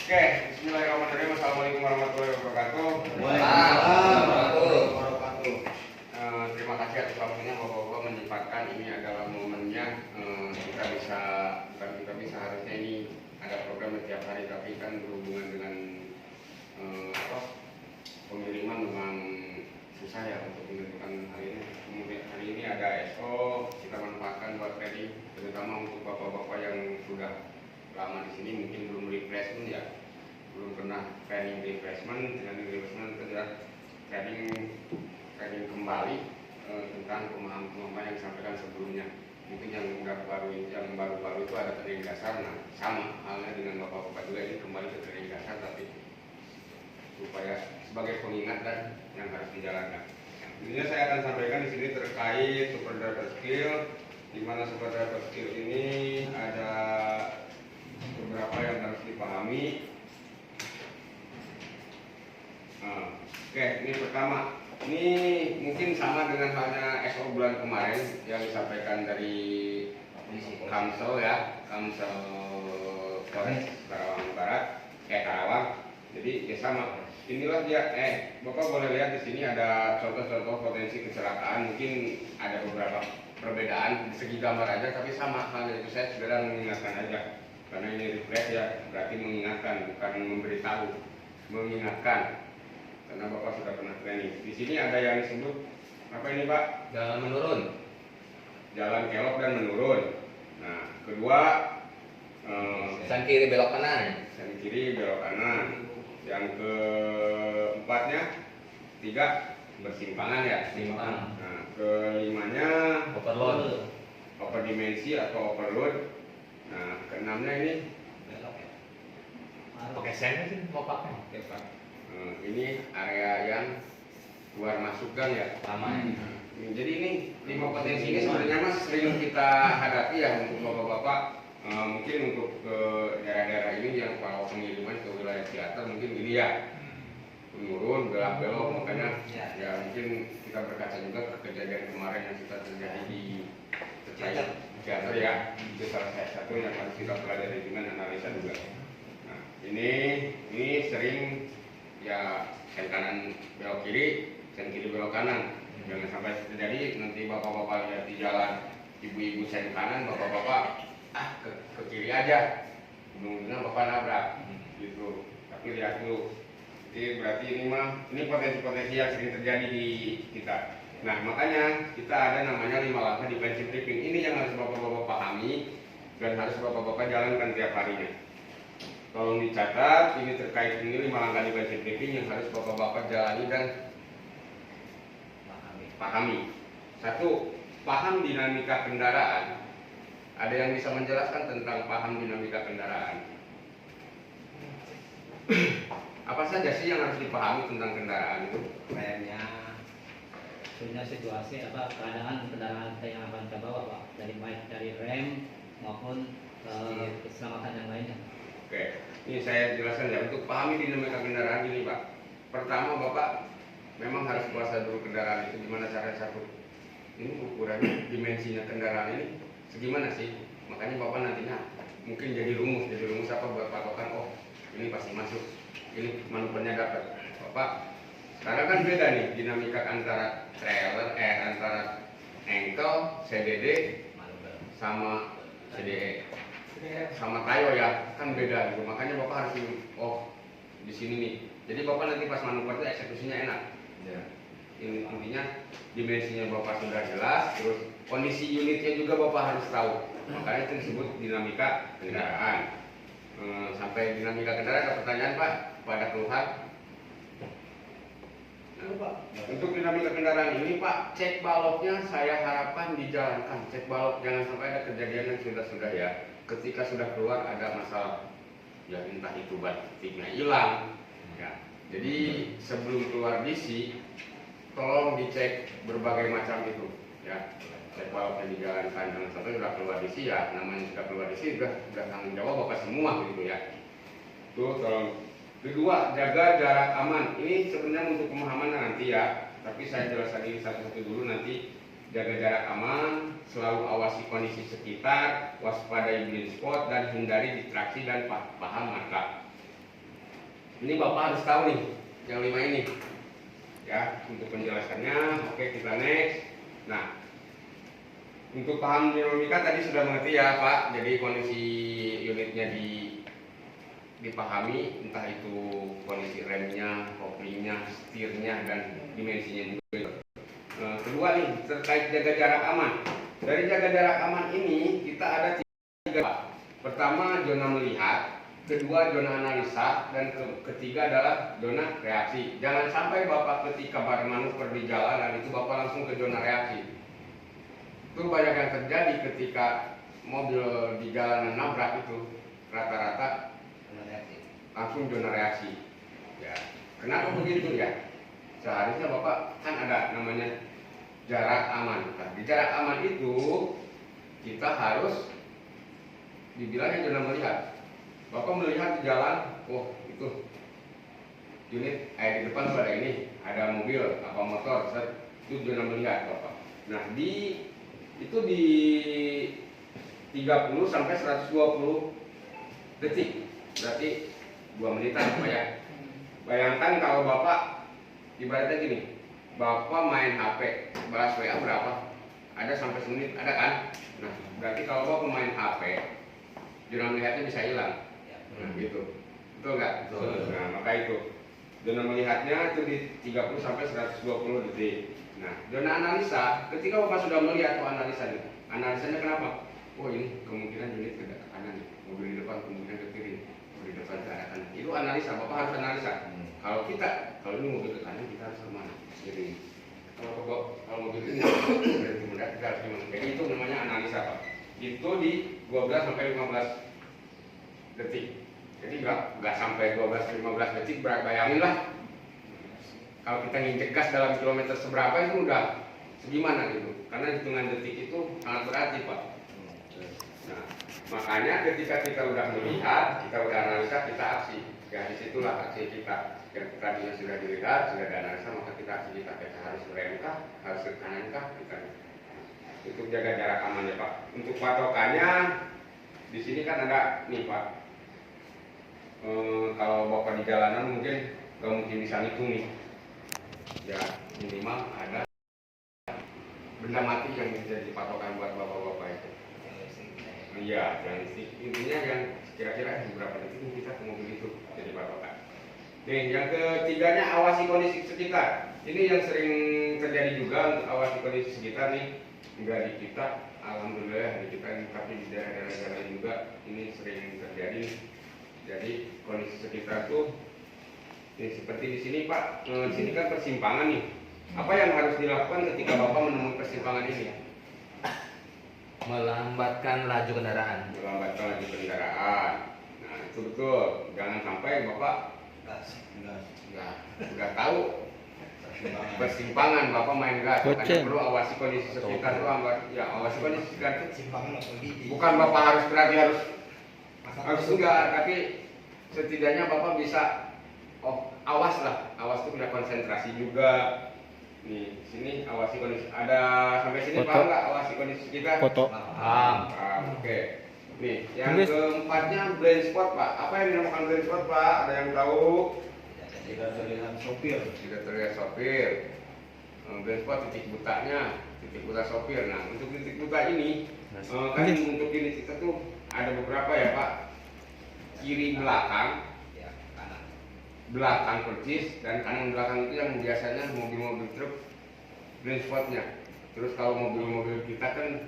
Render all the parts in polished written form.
Oke, bismillahirrahmanirrahim. Assalamualaikum warahmatullahi wabarakatuh. Waalaikumsalam warahmatullahi wabarakatuh. Terima kasih atas waktunya Bapak-bapak menyempatkan ini adalah momennya kita bisa harusnya ini ada program setiap hari, tapi kan berhubungan dengan pengiriman memang susah ya untuk menentukan hari ini. Kemudian hari ini ada SO kita manfaatkan buat trading, terutama untuk bapak-bapak yang sudah lama di sini mungkin belum refreshment ya, belum pernah training refreshment. Dengan refreshment itu adalah training kembali tentang pemahaman yang disampaikan sebelumnya. Mungkin yang baru-baru itu ada training dasar. Nah, sama halnya dengan bapak-bapak juga, ini kembali ke training dasar, tapi supaya sebagai pengingat dan yang harus dijalankan. Intinya saya akan sampaikan di sini terkait super driver skill, di mana super driver skill ini ada beberapa yang harus dipahami. Oke, ini pertama, ini mungkin sama dengan halnya SO bulan kemarin yang disampaikan dari Kamsel ya, Kamsel Polres Karawang Barat, Karawang. Jadi ya sama. Inilah dia, Bapak boleh lihat di sini ada contoh-contoh potensi kecelakaan. Mungkin ada beberapa perbedaan segi gambar aja, tapi sama halnya itu. Saya sekedar mengingatkan aja, karena ini refresh ya, berarti mengingatkan, bukan memberitahu, mengingatkan. Karena Bapak sudah pernah training. Di sini ada yang disebut apa ini Pak? Jalan menurun. Jalan kelok dan menurun. Nah, kedua San kiri belok kanan. sen kiri belok kanan. Yang keempatnya, 3 bersimpangan ya. Simpangan. Nah, kelimanya Overload. overdimensi atau overload. Nah, keenamnya ini Belok ya. Pakai sen sih mau pakai. oke Pak. Ini area yang keluar masuk gang ya. Aman. Jadi ini 5 potensi ini sebenarnya mas sering kita hadapi ya untuk bapak-bapak. Mungkin untuk ke daerah-daerah ini yang kalau pengiriman ke wilayah teater mungkin dilihat menurun belok-belok, makanya ya mungkin kita berkaca juga ke kejadian kemarin yang sudah terjadi di teater ya. Itu salah satu yang harus kita pelajari dengan analisa juga. Nah, ini sering ya sen kanan belok kiri, sen kiri belok kanan. Jangan sampai terjadi nanti bapak-bapak lihat di jalan, ibu-ibu sen kanan, bapak-bapak ke kiri aja, ujung-ujungnya bapak nabrak gitu. Tapi lihat dulu, jadi berarti ini potensi-potensi yang sering terjadi di kita. Nah, makanya kita ada namanya 5 langkah defensive briefing. Ini yang harus bapak-bapak pahami dan harus bapak-bapak jalankan tiap harinya. Tolong dicatat, ini terkait ini 5 langkah defensive briefing yang harus bapak-bapak jalani dan pahami. 1. Paham dinamika kendaraan. Ada yang bisa menjelaskan tentang paham dinamika kendaraan? Apa saja sih yang harus dipahami tentang kendaraan itu? Kayaknya punya situasi keadaan kendaraan yang akan kita bawa Pak, dari rem maupun keselamatan yang lainnya. Oke, ini saya jelaskan ya. Untuk pahami dinamika kendaraan ini Pak, pertama Bapak memang harus kuasai dulu kendaraan itu. Gimana cara satu? Ini ukurannya, dimensinya kendaraan ini segimana sih? Makanya Bapak nantinya mungkin jadi rumus apa buat patokan, oh ini pasti masuk, ini manuvernya dapat. Bapak sekarang kan beda nih dinamika antara trailer, antara engkel, CDD sama CDE sama tayo ya, kan beda gitu. Makanya Bapak harus oh di sini nih. Jadi Bapak nanti pas manuver itu eksekusinya enak. Ya. Intinya dimensinya Bapak sudah jelas, terus kondisi unitnya juga Bapak harus tahu. Makanya itu disebut dinamika kendaraan. Sampai dinamika kendaraan ada pertanyaan Pak pada keluhan. Nah, untuk dinamika kendaraan ini Pak, cek baloknya saya harapkan dijalankan. Cek balok, jangan sampai ada kejadian yang sudah ya. Ketika sudah keluar ada masalah, ya entah itu batiknya hilang. Ya. Jadi sebelum keluar DC, tolong dicek berbagai macam itu ya. Cek balok yang dijalankan, jangan sampai sudah keluar DC ya, namanya sudah keluar DC sudah tanggung jawab Bapak semua gitu ya. Tuh tolong. Kedua, jaga jarak aman. Ini sebenarnya untuk pemahaman nanti ya, tapi saya jelaskan ini satu-satu dulu nanti. Jaga jarak aman, selalu awasi kondisi sekitar, waspadai blind spot dan hindari distraksi dan paham marka. Ini Bapak harus tahu nih, yang 5 ini. Ya, untuk penjelasannya, oke kita next. Nah, untuk paham dinamika tadi sudah mengerti ya Pak. Jadi kondisi unitnya dipahami, entah itu kondisi remnya, koplingnya, setirnya, dan dimensinya juga. Kedua nih, terkait jaga jarak aman. Dari jaga jarak aman ini kita ada 3 Pak. Pertama zona melihat, kedua zona analisa, dan ketiga adalah zona reaksi. Jangan sampai Bapak ketika bermanuver di jalanan itu Bapak langsung ke zona reaksi. Itu banyak yang terjadi ketika mobil di jalanan nabrak itu rata-rata langsung zona reaksi. Ya, kenapa begitu ya? Seharusnya Bapak kan ada namanya jarak aman. Nah, di jarak aman itu kita harus dibilangnya zona melihat. Bapak melihat di jalan, oh itu unit di depan tuh ada ini, ada mobil apa motor, itu zona melihat Bapak. Nah itu di 30 sampai 120 detik, berarti 2 menitan Pak ya. Bayangkan kalau Bapak ibaratnya gini, Bapak main HP, balas WA berapa? Ada sampai semenit, ada kan? Nah, berarti kalau Bapak main HP, zona melihatnya bisa hilang. Nah, gitu. Betul nggak? Betul. Nah, maka itu zona melihatnya itu di 30 sampai 120 detik. Nah, zona analisa, ketika Bapak sudah melihat analisanya. Analisanya kenapa? Oh, ini kemungkinan unit ke kanan, mobil di depan kemungkinan ke kiri, mobil di depan ke arah kanan. Itu analisa, Bapak harus analisa. Kalau ini mobil ke kanan kita harus kemana? Jadi kalau mobil ini berarti mendadak kita harus kemana? Jadi itu namanya analisa Pak. Itu di 12 sampai 15 detik. Jadi nggak sampai 12-15 detik, bayangin lah. Kalau kita nginjek gas dalam kilometer seberapa itu udah segimana gitu. Karena hitungan detik itu sangat berarti Pak. Nah, makanya ketika kita udah melihat, kita udah analisa, kita aksi. Ya disitulah aksi kita. Yang tadinya sudah dilihat, sudah dianalisa, maka kita aksi kita. Kita harus rem kah, harus ke kanan kah, kita. Itu jaga jarak aman ya Pak. Untuk patokannya di sini kan ada nih Pak. Kalau Bapak di jalanan mungkin nggak mungkin bisa ngitung nih. Ya minimal ada benda mati yang menjadi patokan buat Bapak-Bapak itu. Iya, dan intinya yang kira-kira berapa detik ini kita ke mobil itu jadi patokan. Nih, yang ketiganya awasi kondisi sekitar. Ini yang sering terjadi juga untuk awasi kondisi sekitar nih. Enggak di kita, alhamdulillah di kita, tapi di daerah-daerah lain juga ini sering terjadi. Jadi kondisi sekitar tuh ini seperti di sini Pak. Di sini kan persimpangan nih. Apa yang harus dilakukan ketika Bapak menemui persimpangan ini? Melambatkan laju kendaraan. Melambatkan laju kendaraan. Nah itu betul. Jangan sampai Bapak nggak tahu persimpangan Bapak main gas. Makanya perlu awasi kondisi sekitar itu. Ya awasi kondisi sekitar itu. Bukan Bapak harus berarti harus enggak, tapi setidaknya Bapak bisa awas lah. Awas itu punya konsentrasi juga. Nih, sini awasi kondisi. Ada sampai sini paham nggak awasi kondisi kita? Foto. Oke. Nih, yang keempatnya blind spot Pak. Apa yang dinamakan blind spot Pak? Ada yang tahu? Tidak terlihat sopir. Tidak terlihat sopir. Blind spot titik butanya, titik buta sopir. Nah, untuk titik buta ini, kan untuk unit kita tuh ada beberapa ya Pak. Kiri belakang, belakang persis, dan kanan belakang itu yang biasanya mobil-mobil truk blind spotnya. Terus kalau mobil-mobil kita kan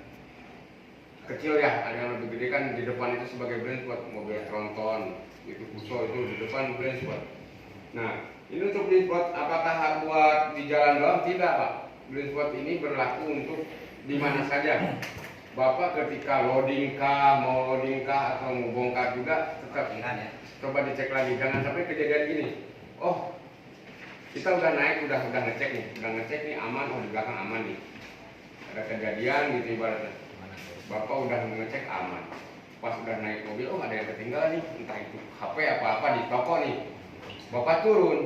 kecil ya, ada yang lebih gede kan di depan itu sebagai blind spot, mobil tronton itu Fuso itu di depan blind spot. Nah ini untuk blind spot apakah buat di jalan doang? Tidak Pak. Blind spot ini berlaku untuk di mana saja. Bapak ketika loading kah, mau loading kah atau mau bongkar juga tetap ya. Coba dicek lagi, jangan sampai kejadian gini. Oh, kita udah naik, udah ngecek nih aman, oh di belakang aman nih. Ada kejadian gitu ibaratnya. Bapak udah ngecek aman. Pas udah naik mobil, oh ada yang ketinggalan nih, entah itu HP apa-apa di toko nih. Bapak turun,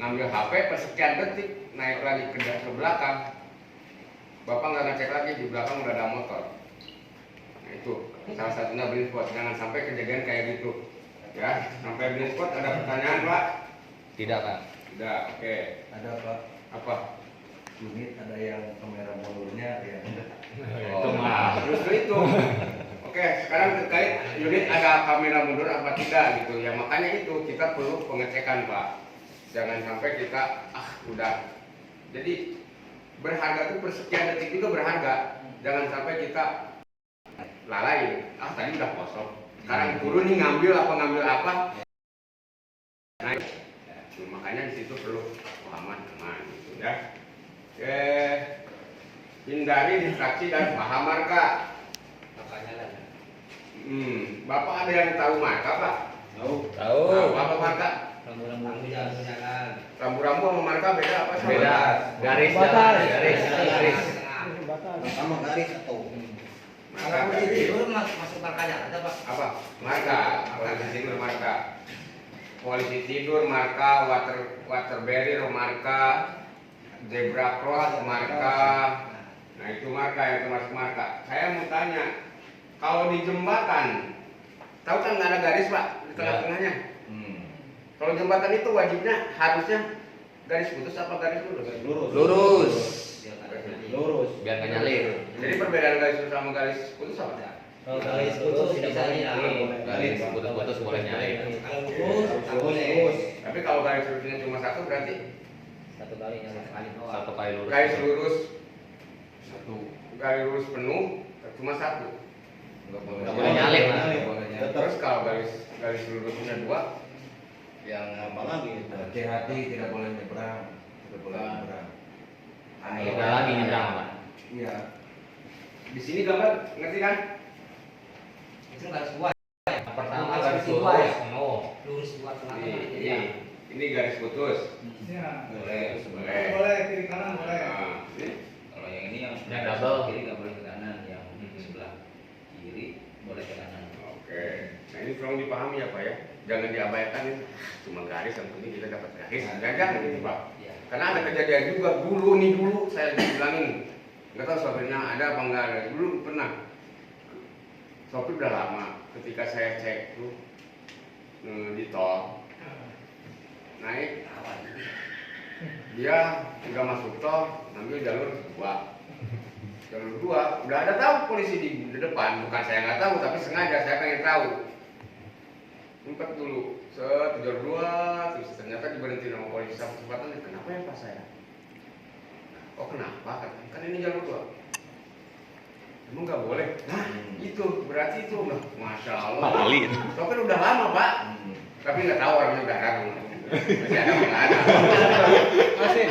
ngambil HP, persekian detik, naik lagi ke belakang. Bapak nggak ngecek lagi, di belakang udah ada motor. Nah itu, salah satunya blind spot. Jangan sampai kejadian kayak gitu. Ya, sampai blind spot ada pertanyaan Pak? Tidak, Pak. Tidak, oke. Ada Pak, Apa? unit ada yang kamera mundurnya, ya enggak. Itu mah. Justru itu. Oke, sekarang terkait unit ada kamera mundur apa tidak gitu ya. Makanya itu kita perlu pengecekan Pak. Jangan sampai kita udah. Jadi berharga itu persekian detik juga berharga. Jangan sampai kita lalai. Tadi udah kosong. Sekarang turun nih ngambil apa. Nah, makanya di situ perlu pemahaman teman gitu ya. Oke, hindari distraksi dan paham marka. Bapak ada yang tahu marka Pak? Tahu. Tahu apa marka? Rambu-rambu jalan. Rambu-rambu sama marka beda apa sama? Beda. Garis jalan, garis. Sama garis atau Marka. Itu masuk markanya ada Pak. Apa? Marka. Polisi tidur marka. Polisi tidur marka, water barrier marka, zebra cross marka. Nah itu marka yang termasuk marka. Saya mau tanya, kalau di jembatan, tahu kan nggak ada garis Pak di tengah-tengahnya? Kalau jembatan itu wajibnya harusnya garis putus apa garis lurus? Lurus. lurus. Biar nggak nyalip. Jadi perbedaan garis lurus sama garis putus apa? Kalau garis putus tidak boleh nyalip. Garis putus boleh nyalip. Kalau lurus tak boleh. Tapi kalau garis lurusnya cuma satu berarti Satu kali nyalip sekali doang. Satu kali lurus. garis lurus Satu. garis lurus penuh cuma satu. Nggak boleh nyalip. Terus kalau garis lurusnya dua, Yang apa lagi? Hati-hati, tidak boleh nyebrang, tidak boleh nyebrang. Beda lagi nyebrang, Pak. Iya. di sini gambar ngerti kan? Itu garis dua. Yang pertama Garis garis dua lurus. ya? Oh. Lurus dua tengah-tengah. Ini, Iya. ini garis putus. Boleh. Boleh. kiri kanan boleh. Nah, ini. Kalau yang ini yang Yang double. kiri nggak boleh ke kanan, yang sebelah kiri boleh ke kanan. Oke. Nah ini tolong dipahami ya Pak ya. Jangan diabaikan itu. Cuma garis yang penting kita dapat garis. Jangan gitu Pak. Iya. Karena ada kejadian juga dulu saya bilangin. Nggak tahu sopirnya ada apa enggak ada. Dulu pernah. Sopir udah lama. Ketika saya cek tuh di tol naik, dia udah masuk tol, ngambil jalur dua, udah ada tahu polisi di depan, bukan saya nggak tahu, tapi sengaja saya pengen tahu. Ngumpet dulu, jalur dua, terus ternyata diberhenti sama polisi sama kesempatan, kenapa ya Pak saya? Oh kenapa? Kan ini jalur dua. Emang nggak boleh? Nah itu berarti itu udah, masya Allah. Sopir udah lama Pak, tapi nggak tahu orangnya udah ada. Masih ada apa nggak ada? Masih.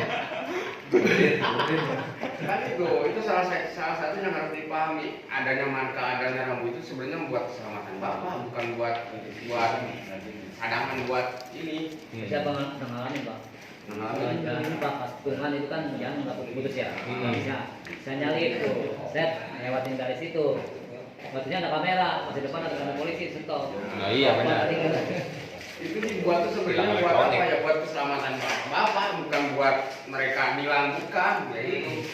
Kan itu salah satu yang harus dipahami. Adanya marka, adanya rambu itu sebenarnya buat keselamatan Bapak, bukan buat cadangan buat ini. Saya pengalaman Pak. Jalan Pak, pas tungan itu kan jalan nggak putus ya. Bisa. Saya nyalip tuh, set lewatin garis itu. Waktunya ada kamera, masih depan ada kamera polisi, stop. Nah, iya, benar. Itu dibuat tuh sebenarnya buat apa ya? Buat keselamatan Bapak, bukan buat mereka nilang, bukan. Ya itu.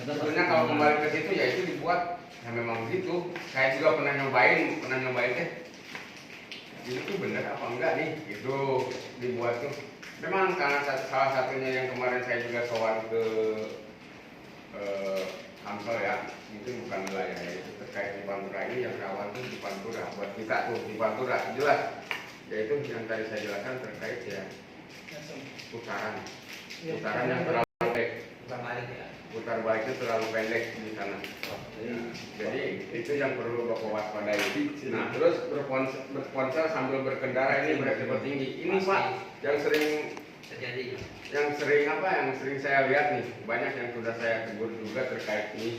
Sebenarnya kalau kembali ke situ ya itu dibuat ya memang begitu. Saya juga pernah nyobain itu benar apa enggak nih? Itu dibuat tuh. Memang karena salah satunya yang kemarin saya juga sowan ke Ampel ya, itu bukan wilayah ya, itu terkait di Pantura ini yang rawan tuh di Pantura, buat kita tuh di Pantura jelas. Yaitu yang tadi saya jelaskan terkait ya putaran yang terlalu pendek, putar baliknya terlalu pendek di sana. Jadi itu yang perlu Bapak waspadai. Nah terus bersponsor sambil berkendara ini beresiko tinggi. Ini Pak yang sering Terjadi. yang sering saya lihat nih, banyak yang sudah saya tegur juga terkait ini.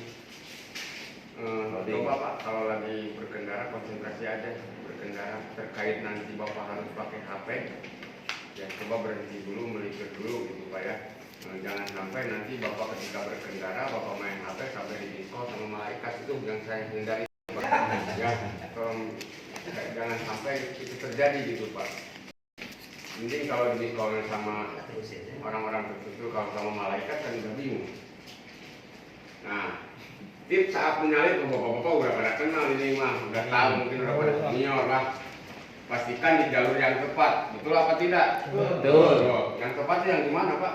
Coba Pak kalau lagi berkendara konsentrasi aja berkendara, terkait nanti Bapak harus pakai HP ya coba berhenti dulu, melipir dulu gitu Pak ya. Jangan sampai nanti Bapak ketika berkendara Bapak main HP sampai di-diskon sama malaikat, itu yang saya hindari Pak. Ya, jangan sampai itu terjadi gitu Pak. Mending kalau di-diskon sama orang-orang tertentu, kalau sama malaikat kan udah bingung. Nah, tips saat menyalip, bapak-bapak udah pada kenal ini mah, udah tahu mungkin udah pada senior lah. pastikan di jalur yang tepat, betul apa tidak? Betul. Yang tepat itu yang gimana Pak?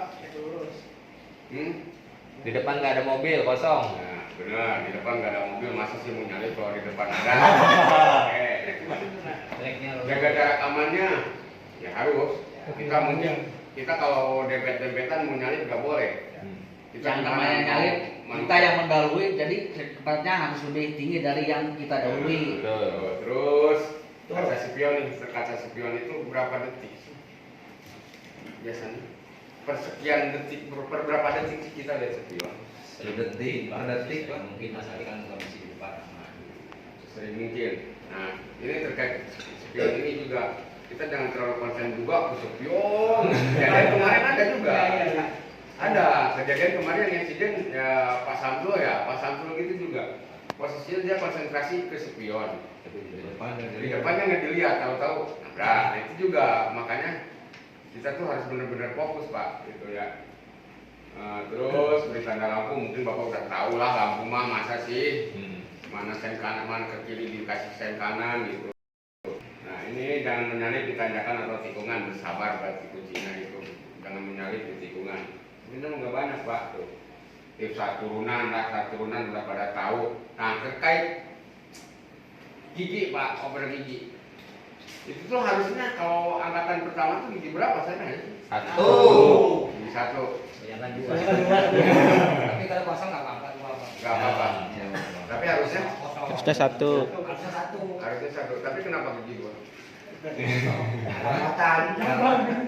Di depan nggak ada mobil, kosong. Nah, benar, di depan nggak ada mobil, masa sih mau nyalip kalau di depan ada? Baiknya lo. Jaga jarak amannya, ya harus. Kita kalau dempet-dempetan mau nyalip nggak boleh. Kita Yang kan namanya mau- nyalip, mau- kita yang mendahului, jadi kecepatnya harus lebih tinggi dari yang kita dahului. Betul. Terus kaca spion nih, kaca spion itu berapa detik sih? Biasanya persekian detik, per berapa detik sih kita lihat spion? Sedetik, per detik. Mungkin Mas Ali kan kondisi di depan. Sering mungkin. Nah, ini terkait spion ini juga kita jangan terlalu konsen juga ke spion. Kejadian kemarin ada juga. Ada kejadian kemarin insiden ya Pak Samsul gitu juga. Posisinya dia konsentrasi ke spion. Di depan Di depannya nggak dilihat, tahu-tahu nabrak. Nah, itu juga makanya kita tuh harus benar-benar fokus Pak, gitu ya. Terus beri tanda lampu, mungkin Bapak udah tahu lah lampu mah masa sih mana sen kanan, mana ke kiri dikasih sen kanan gitu. Nah ini jangan menyalip di tanjakan atau tikungan, bersabar berarti kuncinya itu. Jangan menyalip di tikungan. Ini nggak banyak Pak tuh. Tips turunan udah pada tahu. Nah terkait gigi Pak, oper gigi. Itu tuh harusnya kalau angkatan pertama tuh gigi berapa saya nanya? Satu. Gigi satu. Jangan dua. Tapi kalau kosong nggak apa-apa, dua apa. Nggak apa-apa. Tapi harusnya Harusnya satu. Harusnya satu. harusnya satu. Tapi kenapa gigi dua?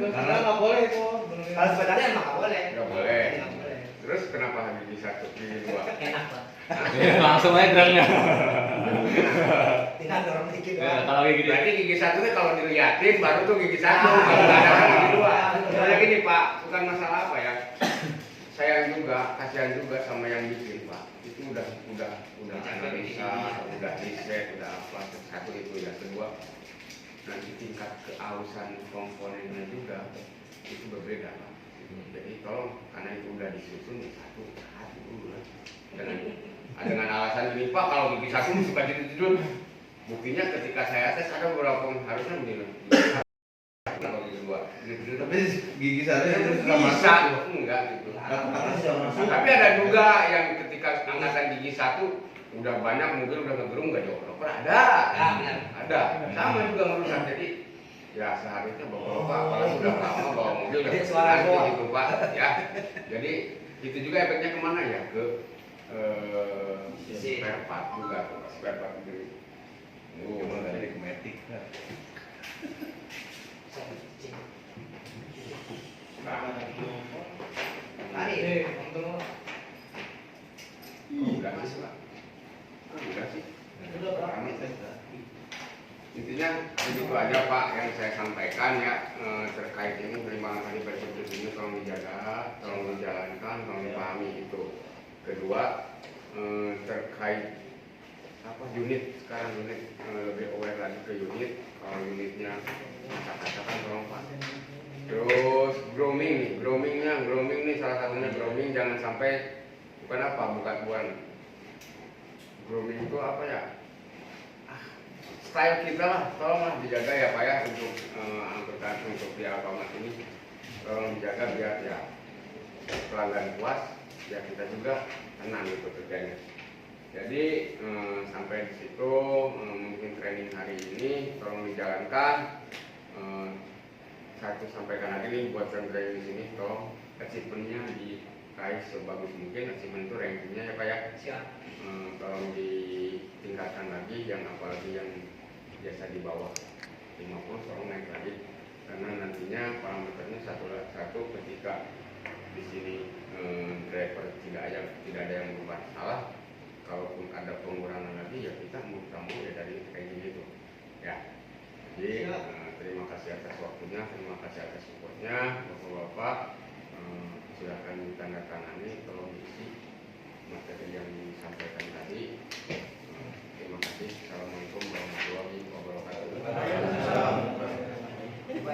Karena nggak boleh itu. Kalau sebenarnya emang nggak boleh. Nggak boleh. Terus kenapa gigi satu, gigi dua? Enak Pak. Langsung aja derangnya. Tinggal dorong dikit. Ya, kalau kayak gini. Berarti gigi satu tuh kalau diliatin baru tuh gigi satu. Kalau nggak ada kan gigi dua. Soalnya gini Pak, bukan masalah apa ya. Sayang juga, kasihan juga sama yang bikin Pak. Itu udah analisa, udah riset, udah apa. Satu itu ya, kedua nanti tingkat keausan komponennya juga itu berbeda Pak. Jadi tolong karena itu udah disusun satu dulu lah. Dengan alasan ini Pak kalau gigi satu suka tidur. Buktinya ketika saya tes ada beberapa yang harusnya begini. Kalau gigi dua. Tapi gigi satu itu sudah Bisa, masuk. enggak gitu. Masuk. Tapi ada juga yang ketika angkatan gigi satu udah banyak mobil udah ngegerung nggak jauh ada sama juga merusak. Jadi ya seharusnya bapak apalagi udah lama bawa mobil udah nanti gitu Pak ya. Jadi itu juga efeknya kemana ya ke spare part juga spare part itu. Cuma dari kemetik. Udah sih Pak. Udah sih. Kami intinya begitu aja Pak yang saya sampaikan ya terkait ini perimbangan tadi berikut ini tolong dijaga, tolong dijalankan, tolong dipahami itu. Kedua terkait apa unit sekarang unit lebih aware lagi ke unit. Kalau unitnya kaca-kacakan tolong Pak. Terus grooming nih salah satunya grooming jangan sampai bukan grooming itu apa ya? Style kita lah, tolonglah dijaga ya Pak ya untuk angkutan untuk di Alfamart ini tolong dijaga biar ya pelanggan puas ya kita juga tenang gitu kerjanya. Jadi sampai di situ mungkin training hari ini tolong dijalankan. Satu sampaikan lagi nih buat training di sini tolong achievementnya diraih sebagus mungkin. Achievement itu rankingnya ya Pak ya. Siap. Tolong ditingkatkan lagi yang apalagi yang biasa di bawah 50 tolong naik lagi karena nantinya parameternya satu ketika di sini driver tidak ada yang berbuat salah, kalaupun ada pengurangan lagi ya kita mau ya dari training itu ya. Jadi terima kasih atas waktunya, terima kasih atas supportnya Bapak-bapak.